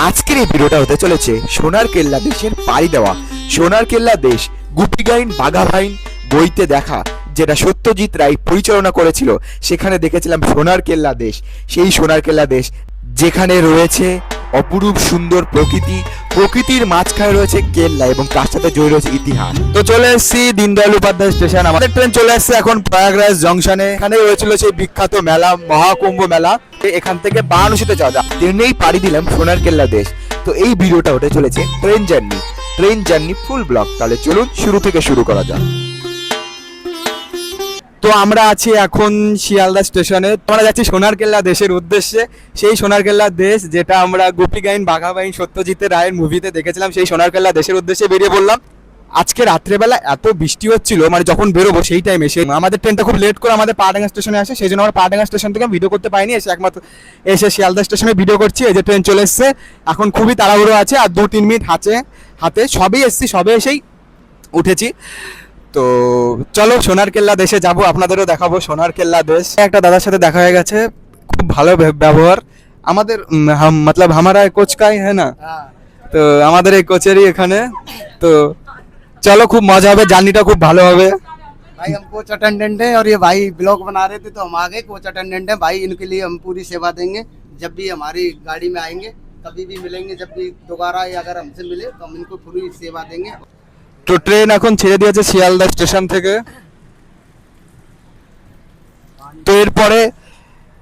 আজকের এই ভিডিওটা হতে চলেছে সোনার কেল্লা দেশের পাড়ি দেওয়া। সোনার কেল্লা দেশ গুপিগাইন বাঘাবাইন বইতে দেখা, যেটা সত্যজিৎ রায় পরিচালনা করেছিল, সেখানে দেখেছিলাম সোনার কেল্লা দেশ। সেই সোনার কেল্লা দেশ যেখানে রয়েছে অপরূপ সুন্দর প্রকৃতি, প্রকৃতির মাঝখানে রয়েছে কেল্লা এবং তার সাথে জড়িয়ে রয়েছে ইতিহাস। তো চলে এসেছি দীনদয়াল উপাধ্যায় স্টেশন। আমাদের ট্রেন চলে এসেছে এখন প্রয়াগরাজ জংশনে। এখানে হয়েছিল সেই বিখ্যাত মেলা, মহাকুম্ভ মেলা। এখান থেকে বারাণসীতে যাওয়া যায়, ট্রেনেই পাড়ি দিলাম সোনার কেল্লা দেশ। তো এই ভিডিওটা হতে চলেছে ট্রেন জার্নি ফুল ব্লগ। তাহলে চলুন শুরু থেকে শুরু করা যাক। তো আমরা আছি এখন শিয়ালদা স্টেশনে। আমরা যাচ্ছি সোনার কেল্লা দেশের উদ্দেশ্যে। সেই সোনার কেল্লা দেশ যেটা আমরা গোপীগাইন বাঘাবাইন সত্যজিৎ রায়ের মুভিতে দেখেছিলাম, সেই সোনার কেল্লা দেশের উদ্দেশ্যে বেরিয়ে পড়লাম। আজকে রাত্রেবেলা এত বৃষ্টি হচ্ছিল, মানে যখন বেরোবো সেই টাইমে আমাদের ট্রেনটা খুব লেট করে আমাদের পাহাড়ডাঙ্গা স্টেশনে আসে, সেই জন্য আমরা পাহাড়ডাঙ্গা স্টেশন থেকে ভিডিও করতে পাইনি। একমাত্র এসে শিয়ালদা স্টেশনে ভিডিও করছি। এই যে ট্রেন চলে এসছে, এখন খুবই তাড়াহুড়ো আছে, আর 2-3 মিনিট হাতে সবই এসছি, সবে এসেই উঠেছি। তো চলো সোনার কেল্লা দেশে যাব, আপনাদেরও দেখাবো সোনার কেল্লা দেশ। একটা দাদার সাথে দেখা হয়ে গেছে, খুব ভালো ব্যবহার। আমাদের মতলব হামারা কোচ কাই হ্যাঁ না, তো আমাদের এই কোচেরই এখানে। তো चलो खूब मजा হবে, জার্নিটা খুব ভালো হবে। भाई हम कोच अटेंडेंट हैं और ये भाई ब्लॉग बना रहे थे तो हम आ गए। कोच अटेंडेंट हैं भाई, इनके लिए हम पूरी सेवा देंगे। जब भी हमारी गाड़ी में आएंगे, कभी भी मिलेंगे, जब भी दोबारा या अगर हमसे मिले तो हम इनको पूरी सेवा देंगे। তো ট্রেন এখন ছেড়ে দিয়েছে শিয়ালদা স্টেশন থেকে। তো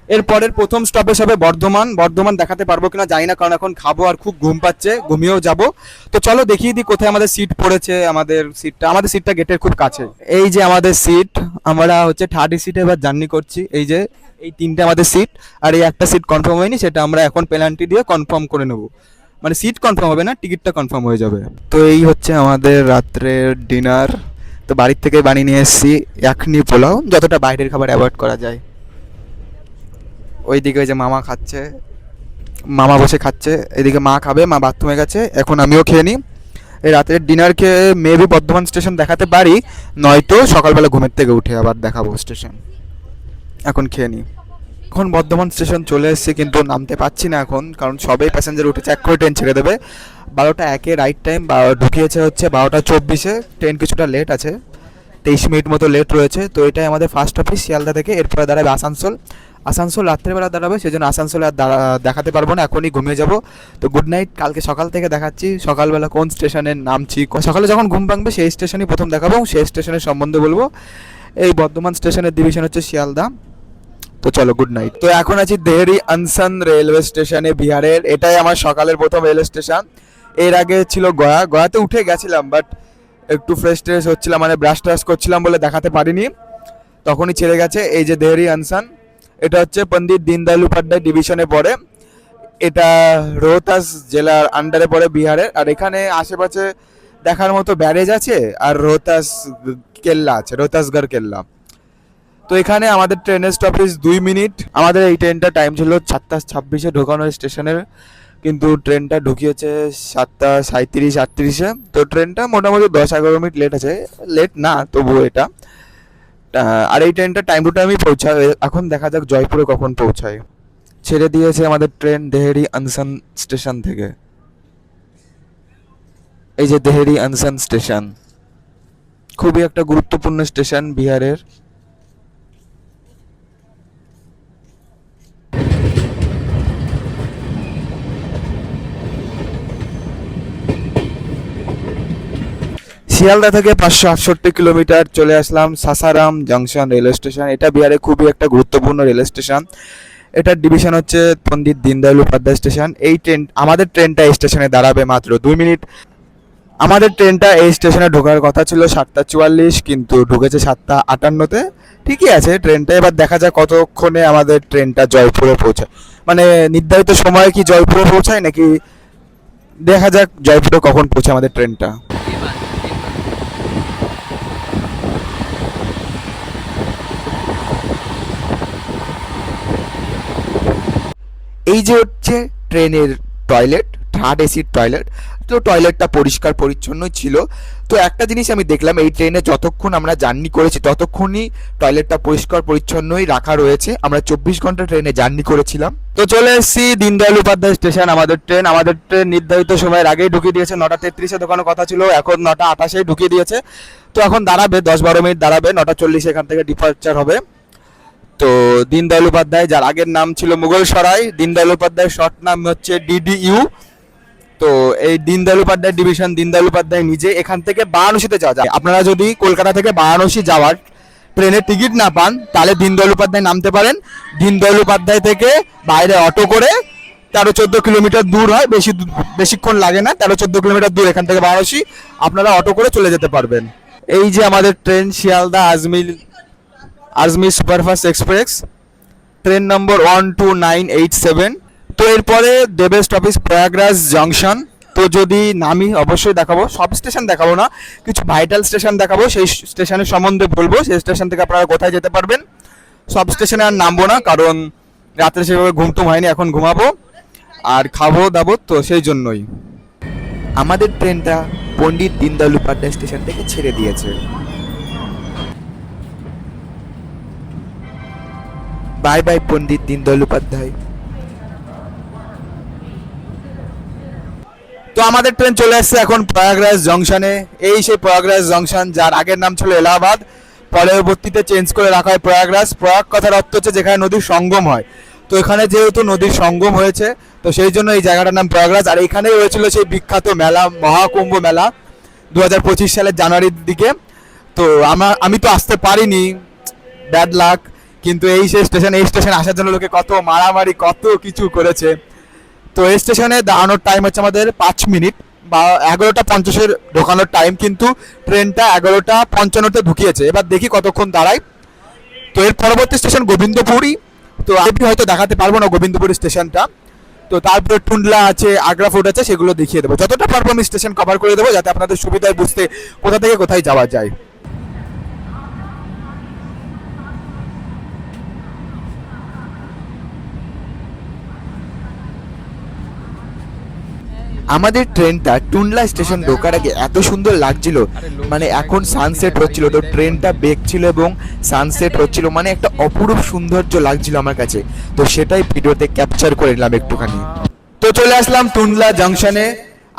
এরপরের প্রথম স্টপেজ হবে বর্ধমান দেখাতে পারবো কিনা জানি না, কারণ এখন খাবো আর খুব ঘুম পাচ্ছে, ঘুমিয়েও যাব। তো চলো দেখিয়ে দিই কোথায় আমাদের সিট পড়েছে। আমাদের সিটটা গেটের খুব কাছে। এই যে আমাদের সিট, আমরা হচ্ছে 30 সিটে এবার জার্নি করছি। এই যে এই 3টে আমাদের সিট, আর এই একটা সিট কনফার্ম হয়নি, সেটা আমরা এখন পেনাল্টি দিয়ে কনফার্ম করে নেব। মানে সিট কনফার্ম হবে না, টিকিটটা কনফার্ম হয়ে যাবে। তো এই হচ্ছে আমাদের রাত্রের ডিনার। তো বাড়ির থেকে বানিয়ে নিয়ে এসেছি এখনি পোলাও, যতটা বাইরের খাবার অ্যাভয়েড করা যায়। ওইদিকে ওই যে মামা বসে খাচ্ছে, এদিকে মা খাবে, মা বাথরুমে গেছে, এখন আমিও খেয়ে নিই। এই রাতের ডিনারকে মেবি বর্ধমান স্টেশন দেখাতে পারি, নয়তো সকালবেলা ঘুমের থেকে উঠে আবার দেখাবো স্টেশন। এখন খেয়ে নিই। এখন বর্ধমান স্টেশন চলে এসেছি, কিন্তু নামতে পারছি না এখন, কারণ সবাই প্যাসেঞ্জার উঠেছে, এক করে ট্রেন ছেড়ে দেবে। 12টা 1-এ রাইট টাইম, ঢুকিয়েছে হচ্ছে 12টা 24-এ। ট্রেন কিছুটা লেট আছে, 23 মিনিট মতো লেট রয়েছে। তো এটাই আমাদের ফার্স্ট অফিস শিয়ালদা থেকে। এরপরে দাঁড়াবে আসানসোল রাত্রেবেলা দাঁড়াবে, সেজন্য আসানসোলে আর দেখাতে পারবো না, এখনই ঘুমিয়ে যাব। তো গুড নাইট, কালকে সকাল থেকে দেখাচ্ছি সকালবেলা কোন স্টেশনে নামছি। সকালে যখন ঘুম ভাঙবে সেই স্টেশনই প্রথম দেখাবো, সেই স্টেশনের সম্বন্ধে বলবো। এই বর্ধমান স্টেশনের ডিভিশন হচ্ছে শিয়ালদা। তো চলো গুড নাইট। তো এখন আছি দেহরি আনসান রেলওয়ে স্টেশনে, বিহারের। এটাই আমার সকালের প্রথম রেলওয়ে স্টেশন। এর আগে ছিল গয়াতে উঠে গেছিলাম, বাট একটু ফ্রেশ হচ্ছিলাম, মানে ব্রাশ করছিলাম বলে দেখাতে পারিনি, তখনই ছেড়ে গেছে। এই যে দেহরি আনসান, এটা হচ্ছে পণ্ডিত দীনদয়াল উপাধ্যায় ডিভিশনে পড়ে। এটা রোহতাস জেলার আন্ডারে পড়ে, বিহারের। আর এখানে আশেপাশে দেখার মতো ব্যারেজ আছে, আর রোহতাস কেল্লা আছে, রোহতাসগড় কেল্লা। তো এখানে আমাদের ট্রেনের স্টপেজ 2 মিনিট। আমাদের এই ট্রেনটা টাইম ছিল 7:26-এ ঢোকানো স্টেশনের, কিন্তু ট্রেনটা ঢুকিয়েছে 7:37-38-এ। তো ট্রেনটা মোটামুটি 10-11 মিনিট লেট আছে, লেট না তবুও এটা। আর এই ট্রেনটা টাইম টু টাইমই পৌঁছায়। এখন দেখা যাক জয়পুরে কখন পৌঁছায়। ছেড়ে দিয়েছে আমাদের ট্রেন দেহরি আনসান স্টেশন থেকে। এই যে দেহরি আনসান স্টেশন, খুবই একটা গুরুত্বপূর্ণ স্টেশন বিহারের। শিয়ালদা থেকে 568 কিলোমিটার চলে আসলাম সাসারাম জংশন রেলওয়ে স্টেশন। এটা বিহারে খুবই একটা গুরুত্বপূর্ণ রেলওয়ে স্টেশন। এটার ডিভিশন হচ্ছে পণ্ডিত দীনদয়াল উপাধ্যায় স্টেশন। আমাদের ট্রেনটা এই স্টেশনে দাঁড়াবে মাত্র 2 মিনিট। আমাদের ট্রেনটা এই স্টেশনে ঢোকার কথা ছিল 7:44, কিন্তু ঢুকেছে 7:58-তে। ঠিকই আছে ট্রেনটা। এবার দেখা যাক কতক্ষণে আমাদের ট্রেনটা জয়পুরে পৌঁছায়, মানে নির্ধারিত সময় কি জয়পুরে পৌঁছায় নাকি, দেখা যাক জয়পুরে কখন পৌঁছায় আমাদের ট্রেনটা। এই যে হচ্ছে ট্রেনের থার্ড এসির টয়লেট। তো টয়লেটটা পরিষ্কার পরিচ্ছন্নই ছিল। তো একটা জিনিস আমি দেখলাম, এই ট্রেনে যতক্ষণ আমরা জার্নি করেছি ততক্ষণই টয়লেটটা পরিষ্কার পরিচ্ছন্নই রাখা রয়েছে। আমরা 24 ঘন্টা ট্রেনে জার্নি করেছিলাম। তো চলে এসেছি দীনদয়াল উপাধ্যায় স্টেশন। আমাদের ট্রেন নির্ধারিত সময়ের আগেই ঢুকিয়ে দিয়েছে। 9:33-এ ঢোকানোর কথা ছিল, এখন 9:28-এ ঢুকিয়ে দিয়েছে। তো এখন দাঁড়াবে 10-12 মিনিট দাঁড়াবে, 9:40 এখান থেকে ডিপার্চার হবে। তো দীনদয়াল উপাধ্যায়, যার আগের নাম ছিল মুঘল সরাই, দীনদয়াল উপাধ্যায় শর্ট নাম হচ্ছে DDU। তো এই দীনদয়াল উপাধ্যায় ডিভিশন, দীনদয়াল উপাধ্যায় নিজে এখান থেকে বারাণসীতে যাওয়া যায়। আপনারা যদি কলকাতা থেকে বারাণসী যাওয়ার ট্রেনের টিকিট না পান তাহলে দীনদয়াল উপাধ্যায় নামতে পারেন। দীনদয়াল উপাধ্যায় থেকে বাইরে অটো করে 13-14 কিলোমিটার দূর হয়, বেশিক্ষণ লাগে না, 13-14 কিলোমিটার দূর এখান থেকে বারাণসী, আপনারা অটো করে চলে যেতে পারবেন। এই যে আমাদের train Sealdah Ajmer superfast express, train নম্বর 12987। তো এরপরে দেবের স্টপেজ প্রয়াগরাজ জংশন। তো যদি নামি অবশ্যই দেখাবো, সব স্টেশন দেখাবো না, কিছু ভাইটাল স্টেশন দেখাবো, সেই স্টেশনের সম্বন্ধে বলবো, সেই স্টেশন থেকে আপনারা কোথায় যেতে পারবেন। সব স্টেশনে আর নামবো না, কারণ রাত্রে সেভাবে ঘুমটুম হয়নি, এখন ঘুমাবো আর খাবো দাবো, তো সেই জন্যই। আমাদের ট্রেনটা পণ্ডিত দীনদয়াল উপাধ্যায় স্টেশন থেকে ছেড়ে দিয়েছে। Bye bye Pandit Deendayal Upadhyay. তো আমাদের ট্রেন চলে আসছে এখন প্রয়াগরাজ জংশনে। এই সেই প্রয়াগরাজ জংশন, যার আগের নাম ছিল এলাহাবাদ, পরবর্তীতে চেঞ্জ করে রাখা হয় প্রয়াগরাজ। প্রয়াগ কথার অর্থ হচ্ছে যেখানে নদীর সঙ্গম হয়। তো এখানে যেহেতু নদীর সঙ্গম হয়েছে, তো সেই জন্য এই জায়গাটার নাম প্রয়াগরাজ। আর এখানেই হয়েছিল সেই বিখ্যাত মেলা, মহাকুম্ভ মেলা, 2025 সালের জানুয়ারির দিকে। তো আমি তো আসতে পারিনি, ব্যাড লাক। কিন্তু এই সেই স্টেশন, এই স্টেশনে আসার জন্য লোকে কত মারামারি, কত কিছু করেছে। তো এই স্টেশনে দাঁড়ানোর টাইম হচ্ছে আমাদের 5 মিনিট, বা 11:50 ঢোকানোর টাইম, কিন্তু ট্রেনটা 11:55 ঢুকিয়েছে। এবার দেখি কতক্ষণ দাঁড়ায়। তো এর পরবর্তী স্টেশন গোবিন্দপুরী। তো আমি হয়তো দেখাতে পারবো না গোবিন্দপুরী স্টেশনটা। তো তারপরে টুন্ডলা আছে, আগ্রা ফোর্ট আছে, সেগুলো দেখিয়ে দেবো। যতটা পারবো আমি স্টেশন কভার করে দেবো, যাতে আপনাদের সুবিধায় বুঝতে কোথা থেকে কোথায় যাওয়া যায়। আমাদের ট্রেনটা টুন্ডলা স্টেশন ঢোকার আগে এত সুন্দর লাগছিল, মানে এখন সানসেট হচ্ছিল, তো ট্রেনটা বেঁকছিল এবং সানসেট হচ্ছিল, মানে একটা অপরূপ সৌন্দর্য লাগছিল আমার কাছে। তো সেটাই ভিডিওতে ক্যাপচার করে নিলাম একটুখানি। তো চলে আসলাম টুন্ডলা জংশনে,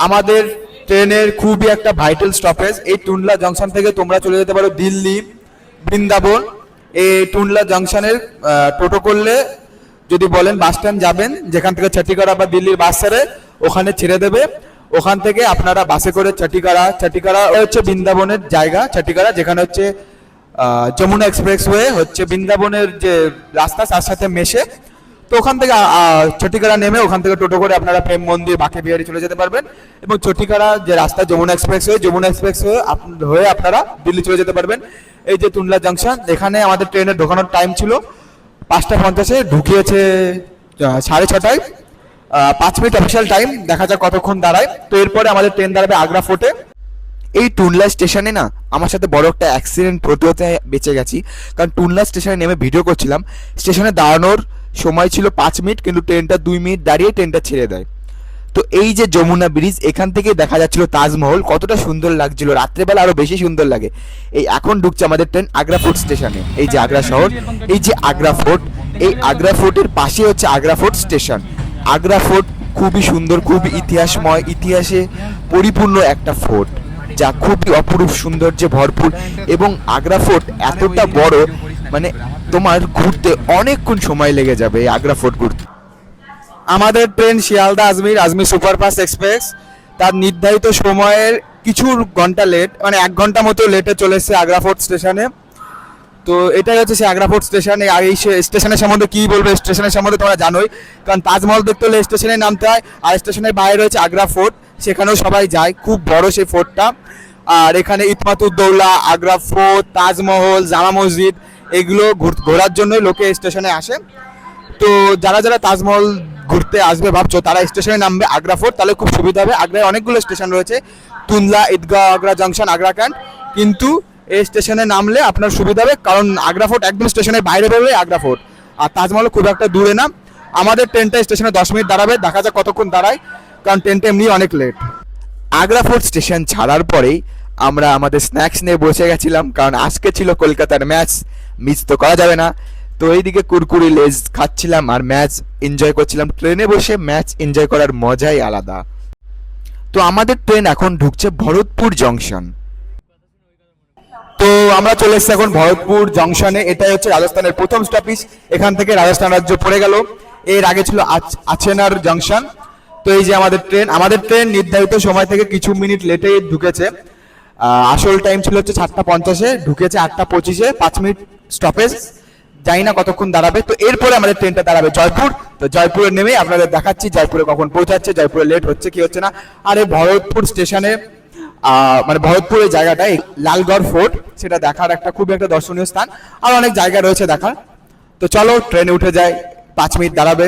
আমাদের ট্রেনের খুবই একটা ভাইটাল স্টপেজ। এই টুন্ডলা জংশন থেকে তোমরা চলে যেতে পারো দিল্লি, বৃন্দাবন। এই টুন্ডলা জংশনের টোটো করলে, যদি বলেন বাস স্ট্যান্ড যাবেন, যেখান থেকে চটিকারা বা দিল্লির বাস ছেড়ে ওখানে ছেড়ে দেবে। ওখান থেকে আপনারা বাসে করে চটিকারা হচ্ছে বৃন্দাবনের জায়গা, চটিকারা যেখানে হচ্ছে যমুনা এক্সপ্রেসওয়ে হচ্ছে বৃন্দাবনের যে রাস্তা তার সাথে মেশে। তো ওখান থেকে চটিকারা নেমে ওখান থেকে টোটো করে আপনারা প্রেম মন্দির, বাঁকে বিহারি চলে যেতে পারবেন। এবং চটিকারা যে রাস্তা যমুনা এক্সপ্রেসওয়ে হয়ে আপনারা দিল্লি চলে যেতে পারবেন। এই যে টুন্ডলা জংশন, এখানে আমাদের ট্রেনের ঢোকানোর টাইম ছিল 5:50, ঢুকিয়েছে 6:30। 5 মিনিট অফিসিয়াল টাইম, দেখা যাক কতক্ষণ দাঁড়ায়। তো এরপরে আমাদের ট্রেন দাঁড়াবে আগ্রা ফোর্টে। এই টুন্ডলা স্টেশনে না আমার সাথে বড় একটা অ্যাক্সিডেন্ট হতে বেঁচে গেছি, কারণ টুন্ডলা স্টেশনে নেমে ভিডিও করছিলাম। স্টেশনে দাঁড়ানোর সময় ছিল 5 মিনিট, কিন্তু ট্রেনটা 2 মিনিট দাঁড়িয়ে ট্রেনটা ছেড়ে দেয়। তো এই যে যমুনা ব্রিজ, এখান থেকে দেখা যাচ্ছিল তাজমহল, কতটা সুন্দর লাগছিল, রাত্রেবেলা আরো বেশি সুন্দর লাগে। এই এখন ঢুকছে আমাদের ট্রেন আগ্রা ফোর্ট স্টেশনে। এই যে আগ্রা শহর, এই যে আগ্রা ফোর্ট, এই আগ্রা ফোর্টের পাশে হচ্ছে Agra fort station. Agra fort খুবই সুন্দর, খুবই ইতিহাসময়, ইতিহাসে পরিপূর্ণ একটা ফোর্ট, যা খুবই অপরূপ সৌন্দর্যে ভরপুর। এবং আগ্রা ফোর্ট এতটা বড়, মানে তোমার ঘুরতে অনেকক্ষণ সময় লেগে যাবে এই আগ্রা ফোর্ট ঘুরতে। আমাদের train Sealdah Ajmer superfast express, তার নির্ধারিত সময়ের কিছু ঘন্টা লেট, মানে 1 ঘন্টা মতো লেটে চলে এসেছে আগ্রা ফোর্ট স্টেশনে। তো এটাই হচ্ছে সেই আগ্রা ফোর্ট স্টেশন। এই স্টেশনের সম্বন্ধে কী বলবো, স্টেশনের সম্বন্ধে তোমরা জানোই, কারণ তাজমহল দেখতে হলে স্টেশনে নামতে হয়। আর স্টেশনের বাইরে রয়েছে আগ্রা ফোর্ট, সেখানেও সবাই যায়, খুব বড় সেই ফোর্টটা। আর এখানে ইতমাতুদ্দৌলা, আগ্রা ফোর্ট, তাজমহল, জামা মসজিদ, এগুলো ঘোরার জন্যই লোকে স্টেশনে আসে। তো যারা যারা তাজমহল ঘুরতে আসবে ভাবছো, তারা স্টেশনে নামবে আগ্রা ফোর্ট, তাহলে খুব সুবিধা হবে। আগ্রায় অনেকগুলো স্টেশন রয়েছে, তুনলা, ঈদগাহ, আগ্রা জংশন, আগ্রা ক্যান্ট, কিন্তু এই স্টেশনে নামলে আপনার সুবিধা হবে, কারণ আগ্রা ফোর্ট একদম স্টেশনের বাইরে বেরোলে আগ্রা ফোর্ট, আর তাজমহল খুব একটা দূরে না। আমাদের ট্রেনটা স্টেশনে 10 মিনিট দাঁড়াবে, দেখা যাক কতক্ষণ দাঁড়ায়, কারণ ট্রেনটা এমনি অনেক লেট। আগ্রা ফোর্ট স্টেশন ছাড়ার পরেই আমরা আমাদের স্ন্যাক্স নিয়ে বসে গেছিলাম, কারণ আজকে ছিল কলকাতার ম্যাচ, মিস তো করা যাবে না। তো এইদিকে কুরকুরি লেজ খাচ্ছিলাম আর ম্যাচ এনজয় করছিলাম। ট্রেনে বসে ম্যাচ এনজয় করার মজাই আলাদা। তো আমাদের ট্রেন এখন ঢুকছে ভরতপুর জংশন। তো আমরা চলে এসেছি এখন ভরতপুর জংশনে। এটাই হচ্ছে রাজস্থানের প্রথম স্টপেজ। এখান থেকে রাজস্থান রাজ্য পড়ে গেল। এর আগে ছিল আছেনার জংশন। তো এই যে আমাদের ট্রেন নির্ধারিত সময় থেকে কিছু মিনিট লেটে ঢুকেছে। আসল টাইম ছিল হচ্ছে 7:50-এ, ঢুকেছে 8:25-এ, 5 মিনিট স্টপেজ। জানি না কতক্ষণ দাঁড়াবে। তো এরপরে আমাদের ট্রেনটা দাঁড়াবে জয়পুর। তো জয়পুরে নেমে আপনাদের দেখাচ্ছি জয়পুরে কখন পৌঁছাচ্ছে, জয়পুরে লেট হচ্ছে কি হচ্ছে না। আর এই ভরতপুর স্টেশনে মানে ভরতপুরের জায়গাটায় লালগড় ফোর্ট, সেটা দেখার একটা খুবই একটা দর্শনীয় স্থান। আর অনেক জায়গা রয়েছে দেখার। তো চলো ট্রেনে উঠে যাই, 5 মিনিট দাঁড়াবে,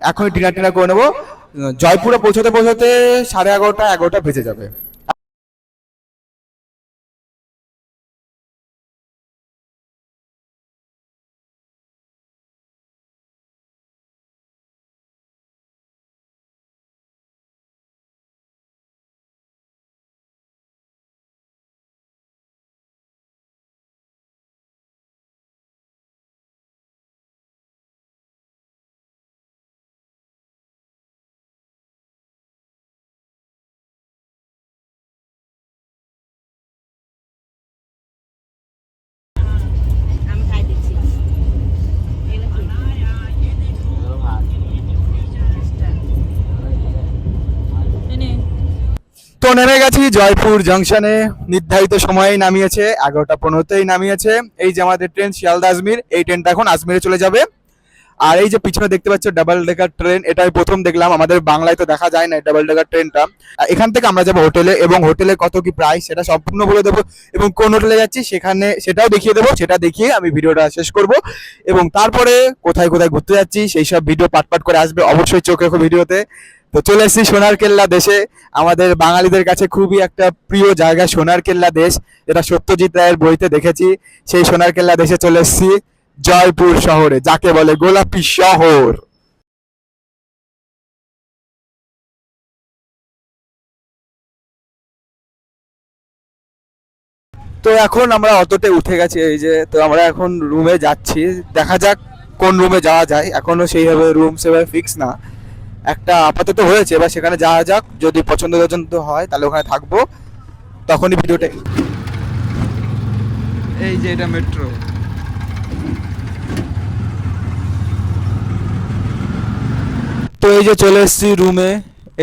এখনই ডিনার করে নেবো। জয়পুরে পৌঁছতে পৌঁছতে 11:30 বেজে যাবে। আমি খাই দিচ্ছি তো নেমে গেছি জয়পুর জংশনে। নির্ধারিত সময়ে নামিয়েছে, 11:15-তেই নামিয়েছে। এই যে আমাদের ট্রেন শিয়ালদা আজমির, এই ট্রেনটা এখন আজমিরে চলে যাবে। আর এই যে পিছনে দেখতে পাচ্ছ ডাবল ডেকার ট্রেন, এটাই প্রথম দেখলাম। আমাদের বাংলায় তো দেখা যায় না ডাবল ডেকার ট্রেনটা। এখান থেকে আমরা যাবো হোটেলে, এবং হোটেলে কত কি প্রাইস সেটা সম্পূর্ণ বলে দেবো, এবং কোন হোটেলে যাচ্ছি সেখানে সেটাও দেখিয়ে দেবো। সেটা দেখিয়ে আমি ভিডিওটা শেষ করব, এবং তারপরে কোথায় কোথায় ঘুরতে যাচ্ছি সেই সব ভিডিও পাট করে আসবে, অবশ্যই চোখ রেখো ভিডিওতে। তো চলে এসেছি সোনার কেল্লা দেশে, আমাদের বাঙালিদের কাছে খুবই একটা প্রিয় জায়গা সোনার কেল্লা দেশ, যেটা সত্যজিৎ রায়ের বইতে দেখেছি। সেই সোনার কেল্লা দেশে চলে এসেছি, জয়পুর শহরে, যাকে বলে গোলাপি শহর। তো এখন আমরা অটোতে উঠে গেছি, এই যে। তো আমরা এখন রুমে যাচ্ছি, দেখা যাক কোন রুমে যাওয়া যায়। এখনো সেইভাবে রুম সেভাবে ফিক্স না, একটা আপাতত হয়েছে, এবার সেখানে যাওয়া যাক। যদি পছন্দ হয় তাহলে ওখানে থাকবো, তখনই ভিডিওটা। এই যে এটা মেট্রো। তো এই যে চলে এসেছি রুমে,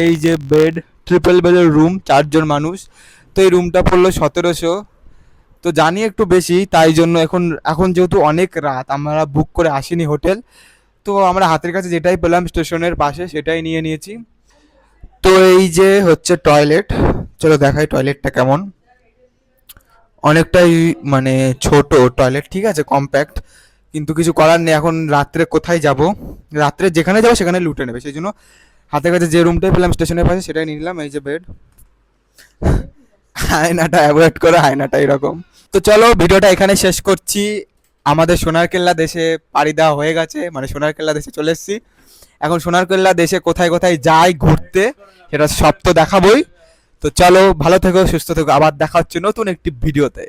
এই যে বেড, ট্রিপল বেডের রুম, 4 জন মানুষ। তো এই রুমটা পড়লো 1700। তো জানি একটু বেশি, তাই জন্য এখন যেহেতু অনেক রাত, আমরা বুক করে আসিনি হোটেল। তো আমরা হাতের কাছে যেটাই পেলাম স্টেশনের পাশে সেটাই নিয়ে নিয়েছি। তো এই যে হচ্ছে টয়লেট, চলো দেখাই টয়লেটটা কেমন। অনেকটাই মানে ছোট টয়লেট, ঠিক আছে, কম্প্যাক্ট। কিন্তু কিছু করার নেই, এখন রাত্রে কোথায় যাব, রাত্রে যেখানে যাবো সেখানে লুটে নেবে, সেই জন্য হাতের কাছে যে রুমটাই পেলাম স্টেশনের পাশে সেটাই নিয়ে নিলাম। এই যে বেড, আয়নাটা অ্যাভয়েড করো, আয়নাটা এরকম। তো চলো ভিডিওটা এখানে শেষ করছি। আমাদের সোনার কেল্লা দেশে পাড়ি দেওয়া হয়ে গেছে, মানে সোনার কেল্লা দেশে চলে এসেছি। এখন সোনার কেল্লা দেশে কোথায় কোথায় যাই ঘুরতে সেটা সব তো দেখাবোই। তো চলো, ভালো থেকো, সুস্থ থেকো, আবার দেখা হচ্ছে নতুন একটি ভিডিওতে।